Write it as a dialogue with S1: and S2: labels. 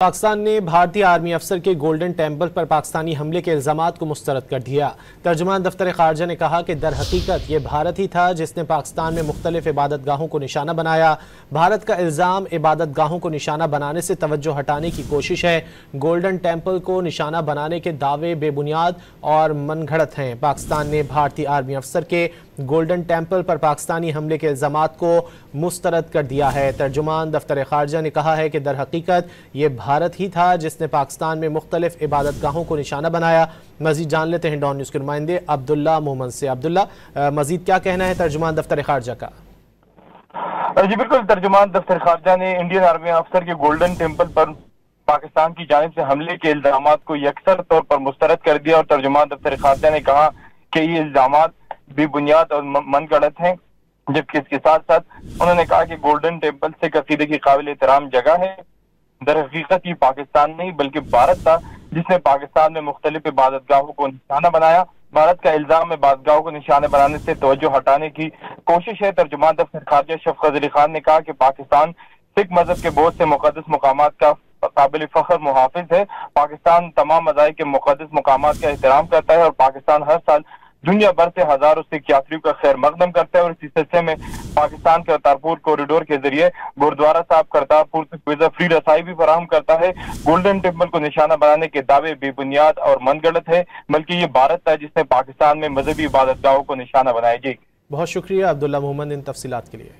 S1: पाकिस्तान ने भारतीय आर्मी अफसर के गोल्डन टेम्पल पर पाकिस्तानी हमले के इल्जामात को मुस्तरद कर दिया। तर्जुमान दफ्तर खारजा ने कहा कि दर हकीकत ये भारत ही था जिसने पाकिस्तान में मुख्तलिफ इबादत गाहों को निशाना बनाया। भारत का इल्ज़ाम इबादत गाहों को निशाना बनाने से तवज्जो हटाने की कोशिश है। गोल्डन टेम्पल को निशाना बनाने के दावे बेबुनियाद और मनगढ़ंत हैं। पाकिस्तान ने भारतीय आर्मी अफसर के गोल्डन टेम्पल पर पाकिस्तानी हमले के इल्ज़ामात को मुस्तरद कर दिया है। तर्जुमान दफ्तर खारजा ने कहा है कि दर हकीकत ये भारत ही था जिसने पाकिस्तान में मुख्तलिफ इबादत गाहों को निशाना बनाया। मजीद जान लेते हैं डॉन न्यूज़ के नुमाइंदे अब्दुल्ला मोहम्मद से। अब्दुल्ला, मजीद क्या कहना है तर्जुमान दफ्तर खारजा का?
S2: जी बिल्कुल, तर्जुमान दफ्तर खारजा ने इंडियन आर्मी अफसर के गोल्डन टेम्पल पर पाकिस्तान की जानिब से हमले के इल्जामात को यकसर तौर पर मुस्तरद कर दिया और तर्जुमान दफ्तर खारजा ने कहा कि ये इल्जामात बेबुनियाद और मनगढ़ंत हैं। जबकि इसके साथ साथ उन्होंने कहा कि गोल्डन टेम्पल सिख अकीदे की काबिल एहतराम जगह है। दर हकीकत ये पाकिस्तान नहीं बल्कि भारत था जिसने पाकिस्तान में मुख्तलिफ इबादत गाहों को निशाना बनाया। भारत का इल्जाम इबादत गाहों को निशाने बनाने से तवज्जो हटाने की कोशिश है। तर्जुमान दफ्तर खारजा शफकत अली खान ने कहा कि पाकिस्तान सिख मजहब के बहुत से मुक़द्दस मकामात का काबिल फख्र मुहाफिज है। पाकिस्तान तमाम मज़ाहिब के मुक़द्दस मकामात का एहतराम करता है और पाकिस्तान हर साल दुनिया भर से हजारों सिख यात्रियों का खैर मकदम करता है और इसी सिलसिले में पाकिस्तान के करतारपुर कॉरिडोर के जरिए गुरुद्वारा साहब करतारपुर तक वीजा फ्री रसाई भी फराहम करता है। गोल्डन टेम्पल को निशाना बनाने के दावे बेबुनियाद और मनगढ़ंत है, बल्कि ये भारत था जिसने पाकिस्तान में मजहबी इबादत गाहों को निशाना बनाया। जी
S1: बहुत शुक्रिया अब्दुल्ला मोहम्मद इन तफसीलात के लिए।